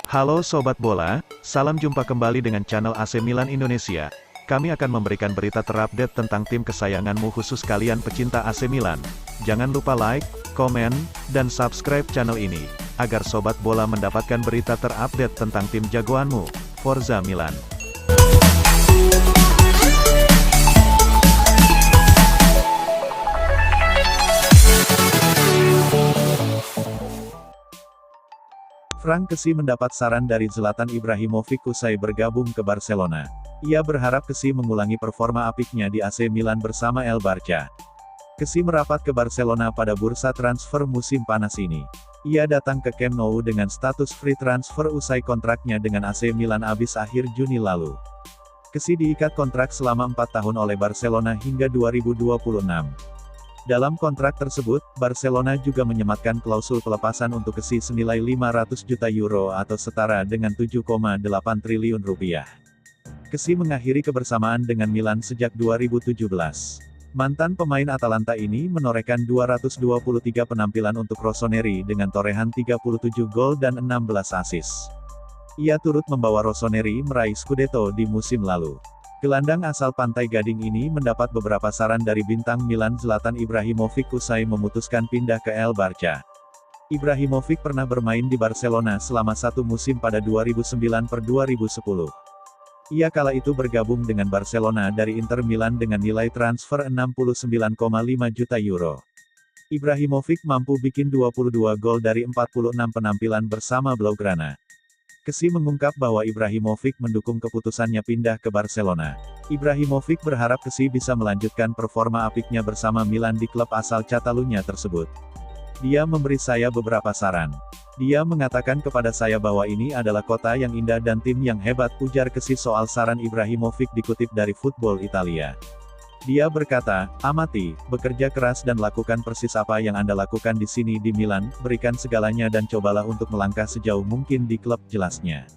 Halo Sobat Bola, salam jumpa kembali dengan channel AC Milan Indonesia. Kami akan memberikan berita terupdate tentang tim kesayanganmu khusus kalian pecinta AC Milan. Jangan lupa like, komen, dan subscribe channel ini, agar Sobat Bola mendapatkan berita terupdate tentang tim jagoanmu, Forza Milan. Frank Kessie mendapat saran dari Zlatan Ibrahimovic usai bergabung ke Barcelona. Ia berharap Kessie mengulangi performa apiknya di AC Milan bersama El Barça. Kessie merapat ke Barcelona pada bursa transfer musim panas ini. Ia datang ke Camp Nou dengan status free transfer usai kontraknya dengan AC Milan habis akhir Juni lalu. Kessie diikat kontrak selama 4 tahun oleh Barcelona hingga 2026. Dalam kontrak tersebut, Barcelona juga menyematkan klausul pelepasan untuk Kessie senilai 500 juta euro atau setara dengan 7,8 triliun rupiah. Kessie mengakhiri kebersamaan dengan Milan sejak 2017. Mantan pemain Atalanta ini menorehkan 223 penampilan untuk Rossoneri dengan torehan 37 gol dan 16 assist. Ia turut membawa Rossoneri meraih Scudetto di musim lalu. Gelandang asal Pantai Gading ini mendapat beberapa saran dari bintang Milan Zlatan Ibrahimovic usai memutuskan pindah ke El Barça. Ibrahimovic pernah bermain di Barcelona selama satu musim pada 2009-2010. Ia kala itu bergabung dengan Barcelona dari Inter Milan dengan nilai transfer 69,5 juta euro. Ibrahimovic mampu bikin 22 gol dari 46 penampilan bersama Blaugrana. Kessie mengungkap bahwa Ibrahimovic mendukung keputusannya pindah ke Barcelona. Ibrahimovic berharap Kessie bisa melanjutkan performa apiknya bersama Milan di klub asal Catalunya tersebut. Dia memberi saya beberapa saran. Dia mengatakan kepada saya bahwa ini adalah kota yang indah dan tim yang hebat, ujar Kessie soal saran Ibrahimovic dikutip dari Football Italia. Dia berkata, amati, bekerja keras dan lakukan persis apa yang Anda lakukan di sini di Milan, berikan segalanya dan cobalah untuk melangkah sejauh mungkin di klub, jelasnya.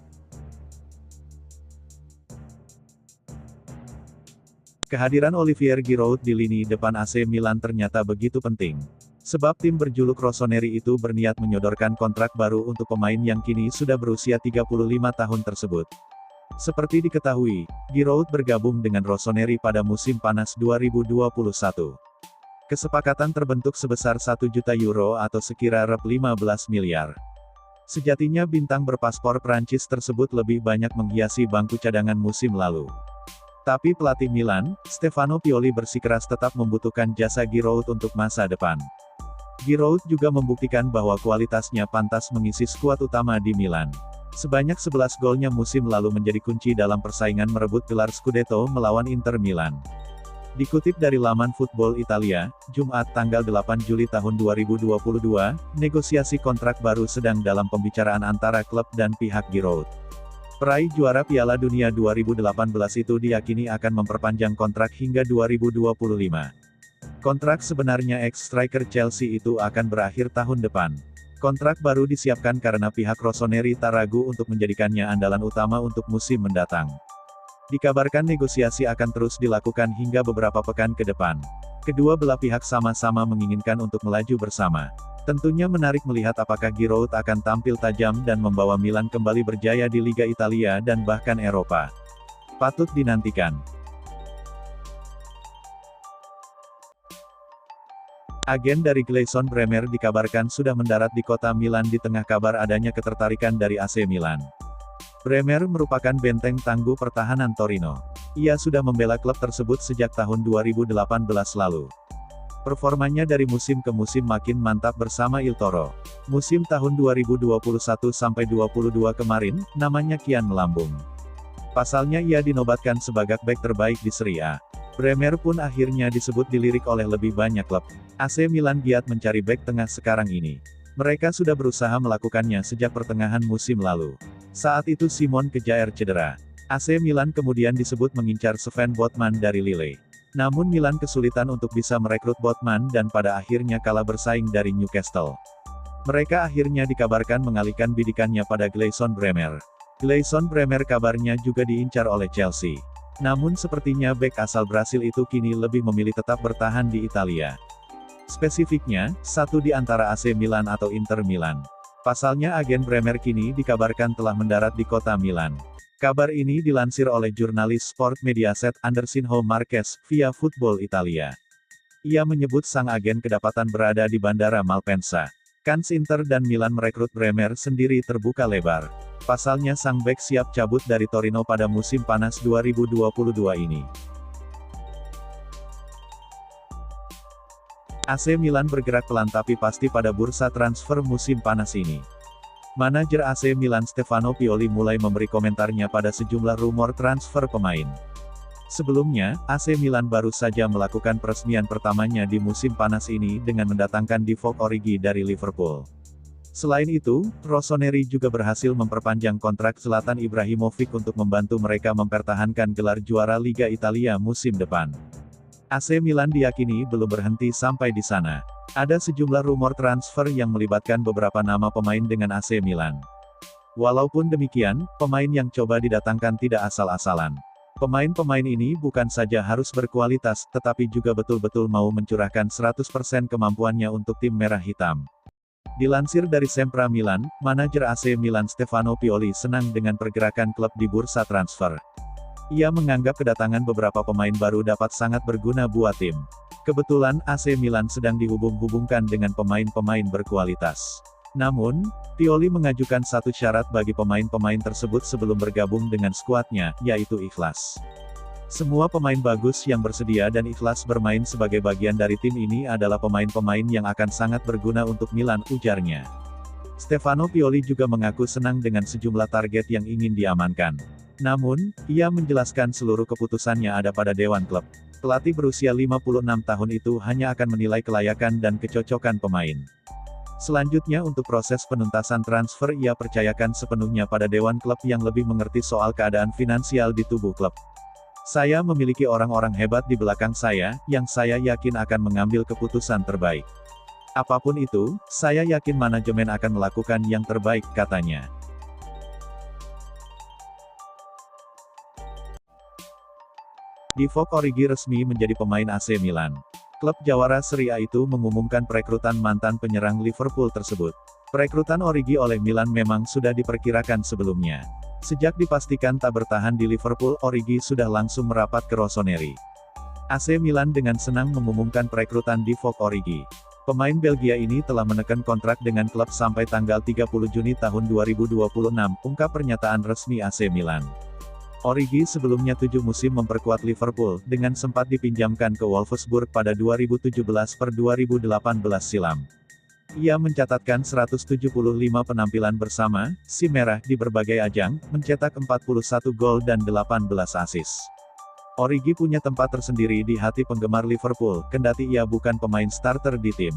Kehadiran Olivier Giroud di lini depan AC Milan ternyata begitu penting. Sebab tim berjuluk Rossoneri itu berniat menyodorkan kontrak baru untuk pemain yang kini sudah berusia 35 tahun tersebut. Seperti diketahui, Giroud bergabung dengan Rossoneri pada musim panas 2021. Kesepakatan terbentuk sebesar 1 juta euro atau sekira rep 15 miliar. Sejatinya bintang berpaspor Prancis tersebut lebih banyak menghiasi bangku cadangan musim lalu. Tapi pelatih Milan, Stefano Pioli bersikeras tetap membutuhkan jasa Giroud untuk masa depan. Giroud juga membuktikan bahwa kualitasnya pantas mengisi skuad utama di Milan. Sebanyak 11 golnya musim lalu menjadi kunci dalam persaingan merebut gelar Scudetto melawan Inter Milan. Dikutip dari laman Football Italia, Jumat tanggal 8 Juli tahun 2022, negosiasi kontrak baru sedang dalam pembicaraan antara klub dan pihak Giroud. Peraih juara Piala Dunia 2018 itu diyakini akan memperpanjang kontrak hingga 2025. Kontrak sebenarnya ex-striker Chelsea itu akan berakhir tahun depan. Kontrak baru disiapkan karena pihak Rossoneri tak ragu untuk menjadikannya andalan utama untuk musim mendatang. Dikabarkan negosiasi akan terus dilakukan hingga beberapa pekan ke depan. Kedua belah pihak sama-sama menginginkan untuk melaju bersama. Tentunya menarik melihat apakah Giroud akan tampil tajam dan membawa Milan kembali berjaya di Liga Italia dan bahkan Eropa. Patut dinantikan. Agen dari Gleison Bremer dikabarkan sudah mendarat di kota Milan di tengah kabar adanya ketertarikan dari AC Milan. Bremer merupakan benteng tangguh pertahanan Torino. Ia sudah membela klub tersebut sejak tahun 2018 lalu. Performanya dari musim ke musim makin mantap bersama Il Toro. Musim tahun 2021-22 kemarin, namanya kian melambung. Pasalnya ia dinobatkan sebagai bek terbaik di Serie A. Bremer pun akhirnya disebut dilirik oleh lebih banyak klub. AC Milan giat mencari bek tengah sekarang ini. Mereka sudah berusaha melakukannya sejak pertengahan musim lalu. Saat itu Simon Kjaer cedera. AC Milan kemudian disebut mengincar Sven Botman dari Lille. Namun Milan kesulitan untuk bisa merekrut Botman dan pada akhirnya kalah bersaing dari Newcastle. Mereka akhirnya dikabarkan mengalihkan bidikannya pada Gleison Bremer. Gleison Bremer kabarnya juga diincar oleh Chelsea. Namun sepertinya bek asal Brasil itu kini lebih memilih tetap bertahan di Italia. Spesifiknya, satu di antara AC Milan atau Inter Milan. Pasalnya agen Bremer kini dikabarkan telah mendarat di kota Milan. Kabar ini dilansir oleh jurnalis sport Mediaset Andersinho Marquez, via Football Italia. Ia menyebut sang agen kedapatan berada di Bandara Malpensa. Kans Inter dan Milan merekrut Bremer sendiri terbuka lebar. Pasalnya sang bek siap cabut dari Torino pada musim panas 2022 ini. AC Milan bergerak pelan tapi pasti pada bursa transfer musim panas ini. Manajer AC Milan Stefano Pioli mulai memberi komentarnya pada sejumlah rumor transfer pemain. Sebelumnya, AC Milan baru saja melakukan peresmian pertamanya di musim panas ini dengan mendatangkan Divock Origi dari Liverpool. Selain itu, Rossoneri juga berhasil memperpanjang kontrak Zlatan Ibrahimovic untuk membantu mereka mempertahankan gelar juara Liga Italia musim depan. AC Milan diyakini belum berhenti sampai di sana. Ada sejumlah rumor transfer yang melibatkan beberapa nama pemain dengan AC Milan. Walaupun demikian, pemain yang coba didatangkan tidak asal-asalan. Pemain-pemain ini bukan saja harus berkualitas, tetapi juga betul-betul mau mencurahkan 100% kemampuannya untuk tim merah hitam. Dilansir dari Sempra Milan, manajer AC Milan Stefano Pioli senang dengan pergerakan klub di bursa transfer. Ia menganggap kedatangan beberapa pemain baru dapat sangat berguna buat tim. Kebetulan AC Milan sedang dihubung-hubungkan dengan pemain-pemain berkualitas. Namun, Pioli mengajukan satu syarat bagi pemain-pemain tersebut sebelum bergabung dengan skuadnya, yaitu ikhlas. Semua pemain bagus yang bersedia dan ikhlas bermain sebagai bagian dari tim ini adalah pemain-pemain yang akan sangat berguna untuk Milan, ujarnya. Stefano Pioli juga mengaku senang dengan sejumlah target yang ingin diamankan. Namun, ia menjelaskan seluruh keputusannya ada pada dewan klub. Pelatih berusia 56 tahun itu hanya akan menilai kelayakan dan kecocokan pemain. Selanjutnya untuk proses penuntasan transfer ia percayakan sepenuhnya pada dewan klub yang lebih mengerti soal keadaan finansial di tubuh klub. Saya memiliki orang-orang hebat di belakang saya, yang saya yakin akan mengambil keputusan terbaik. Apapun itu, saya yakin manajemen akan melakukan yang terbaik, katanya. Divock Origi resmi menjadi pemain AC Milan. Klub jawara Serie A itu mengumumkan perekrutan mantan penyerang Liverpool tersebut. Perekrutan Origi oleh Milan memang sudah diperkirakan sebelumnya. Sejak dipastikan tak bertahan di Liverpool, Origi sudah langsung merapat ke Rossoneri. AC Milan dengan senang mengumumkan perekrutan Divock Origi. Pemain Belgia ini telah menekan kontrak dengan klub sampai tanggal 30 Juni tahun 2026, ungkap pernyataan resmi AC Milan. Origi sebelumnya 7 musim memperkuat Liverpool, dengan sempat dipinjamkan ke Wolfsburg pada 2017-2018 silam. Ia mencatatkan 175 penampilan bersama si Merah di berbagai ajang, mencetak 41 gol dan 18 assist. Origi punya tempat tersendiri di hati penggemar Liverpool, kendati ia bukan pemain starter di tim.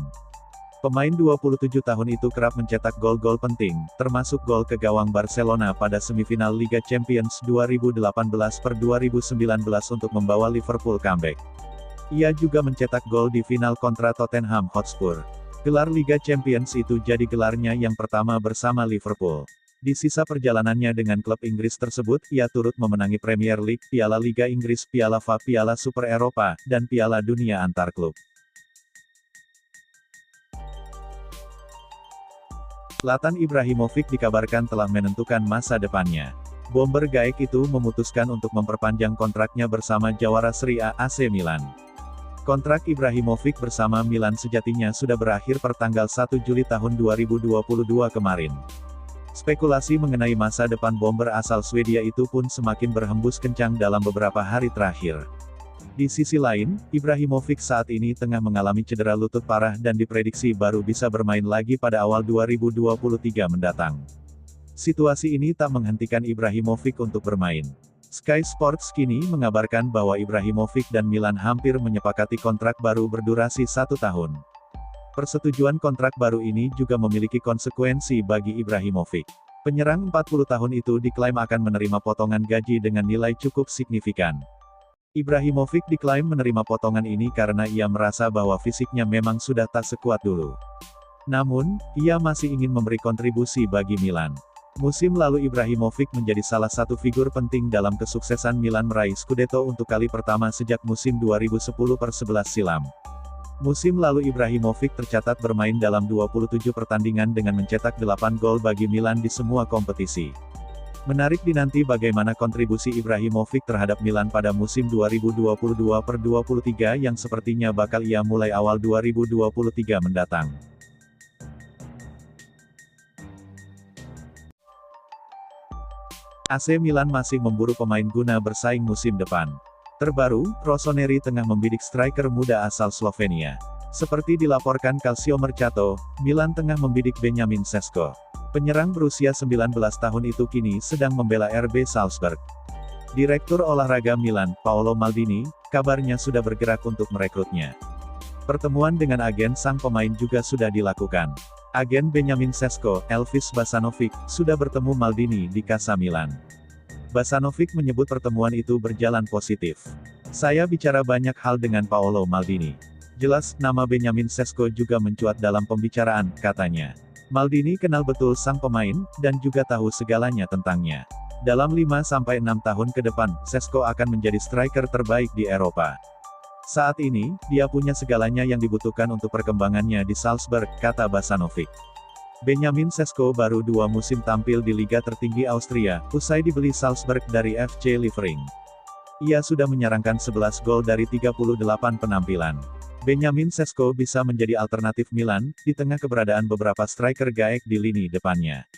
Pemain 27 tahun itu kerap mencetak gol-gol penting, termasuk gol ke gawang Barcelona pada semifinal Liga Champions 2018-2019 untuk membawa Liverpool comeback. Ia juga mencetak gol di final kontra Tottenham Hotspur. Gelar Liga Champions itu jadi gelarnya yang pertama bersama Liverpool. Di sisa perjalanannya dengan klub Inggris tersebut, ia turut memenangi Premier League, Piala Liga Inggris, Piala FA, Piala Super Eropa, dan Piala Dunia antar klub. Zlatan Ibrahimovic dikabarkan telah menentukan masa depannya. Bomber Gaek itu memutuskan untuk memperpanjang kontraknya bersama jawara Serie A AC Milan. Kontrak Ibrahimovic bersama Milan sejatinya sudah berakhir per tanggal 1 Juli tahun 2022 kemarin. Spekulasi mengenai masa depan bomber asal Swedia itu pun semakin berhembus kencang dalam beberapa hari terakhir. Di sisi lain, Ibrahimovic saat ini tengah mengalami cedera lutut parah dan diprediksi baru bisa bermain lagi pada awal 2023 mendatang. Situasi ini tak menghentikan Ibrahimovic untuk bermain. Sky Sports kini mengabarkan bahwa Ibrahimovic dan Milan hampir menyepakati kontrak baru berdurasi 1 tahun. Persetujuan kontrak baru ini juga memiliki konsekuensi bagi Ibrahimovic. Penyerang 40 tahun itu diklaim akan menerima potongan gaji dengan nilai cukup signifikan. Ibrahimovic diklaim menerima potongan ini karena ia merasa bahwa fisiknya memang sudah tak sekuat dulu. Namun, ia masih ingin memberi kontribusi bagi Milan. Musim lalu Ibrahimovic menjadi salah satu figur penting dalam kesuksesan Milan meraih Scudetto untuk kali pertama sejak musim 2010-11 silam. Musim lalu Ibrahimovic tercatat bermain dalam 27 pertandingan dengan mencetak 8 gol bagi Milan di semua kompetisi. Menarik dinanti bagaimana kontribusi Ibrahimovic terhadap Milan pada musim 2022-23 yang sepertinya bakal ia mulai awal 2023 mendatang. AC Milan masih memburu pemain guna bersaing musim depan. Terbaru, Rossoneri tengah membidik striker muda asal Slovenia. Seperti dilaporkan Calcio Mercato, Milan tengah membidik Benjamin Sesko. Penyerang berusia 19 tahun itu kini sedang membela RB Salzburg. Direktur olahraga Milan, Paolo Maldini, kabarnya sudah bergerak untuk merekrutnya. Pertemuan dengan agen sang pemain juga sudah dilakukan. Agen Benjamin Sesko, Elvis Basanovic, sudah bertemu Maldini di Casa Milan. Basanovic menyebut pertemuan itu berjalan positif. Saya bicara banyak hal dengan Paolo Maldini. Jelas, nama Benjamin Sesko juga mencuat dalam pembicaraan, katanya. Maldini kenal betul sang pemain, dan juga tahu segalanya tentangnya. Dalam 5-6 tahun ke depan, Sesko akan menjadi striker terbaik di Eropa. Saat ini, dia punya segalanya yang dibutuhkan untuk perkembangannya di Salzburg, kata Basanovic. Benjamin Sesko baru 2 musim tampil di liga tertinggi Austria, usai dibeli Salzburg dari FC Liefering. Ia sudah menyerangkan 11 gol dari 38 penampilan. Benjamin Sesko bisa menjadi alternatif Milan, di tengah keberadaan beberapa striker gaek di lini depannya.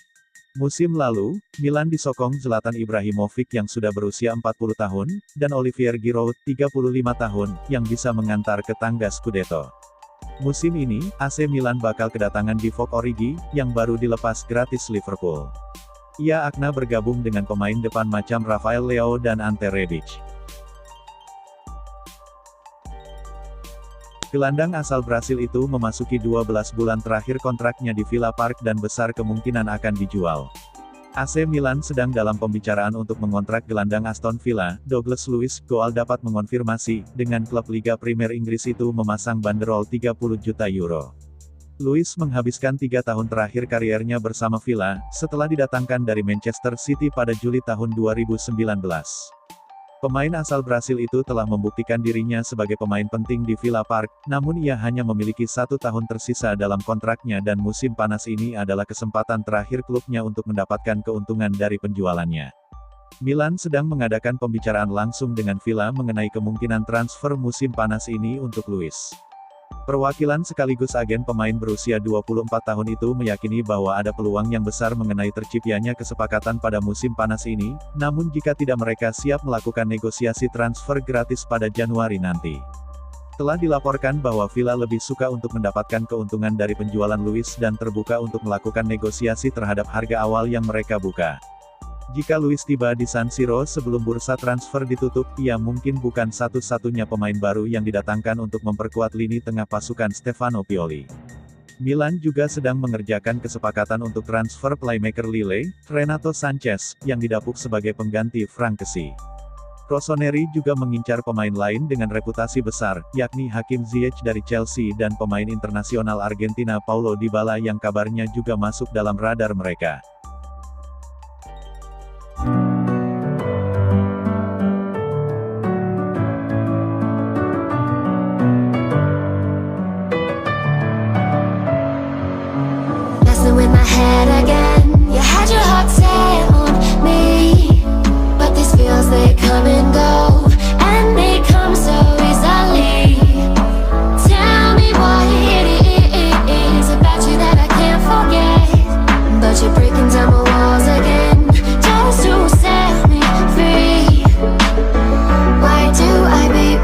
Musim lalu, Milan disokong Zlatan Ibrahimovic yang sudah berusia 40 tahun, dan Olivier Giroud, 35 tahun, yang bisa mengantar ke tangga Scudetto. Musim ini, AC Milan bakal kedatangan Divock Origi, yang baru dilepas gratis Liverpool. Ia akan bergabung dengan pemain depan macam Rafael Leao dan Ante Rebic. Gelandang asal Brasil itu memasuki 12 bulan terakhir kontraknya di Villa Park dan besar kemungkinan akan dijual. AC Milan sedang dalam pembicaraan untuk mengontrak gelandang Aston Villa, Douglas Luiz. Goal dapat mengonfirmasi, dengan klub Liga Premier Inggris itu memasang banderol 30 juta euro. Luiz menghabiskan 3 tahun terakhir kariernya bersama Villa, setelah didatangkan dari Manchester City pada Juli tahun 2019. Pemain asal Brasil itu telah membuktikan dirinya sebagai pemain penting di Villa Park, namun ia hanya memiliki 1 tahun tersisa dalam kontraknya dan musim panas ini adalah kesempatan terakhir klubnya untuk mendapatkan keuntungan dari penjualannya. Milan sedang mengadakan pembicaraan langsung dengan Villa mengenai kemungkinan transfer musim panas ini untuk Luiz. Perwakilan sekaligus agen pemain berusia 24 tahun itu meyakini bahwa ada peluang yang besar mengenai terciptanya kesepakatan pada musim panas ini, namun jika tidak mereka siap melakukan negosiasi transfer gratis pada Januari nanti. Telah dilaporkan bahwa Villa lebih suka untuk mendapatkan keuntungan dari penjualan Luiz dan terbuka untuk melakukan negosiasi terhadap harga awal yang mereka buka. Jika Luiz tiba di San Siro sebelum bursa transfer ditutup, ia mungkin bukan satu-satunya pemain baru yang didatangkan untuk memperkuat lini tengah pasukan Stefano Pioli. Milan juga sedang mengerjakan kesepakatan untuk transfer playmaker Lille, Renato Sanchez, yang didapuk sebagai pengganti Frank Kessie. Rossoneri juga mengincar pemain lain dengan reputasi besar, yakni Hakim Ziyech dari Chelsea dan pemain internasional Argentina Paulo Dybala yang kabarnya juga masuk dalam radar mereka.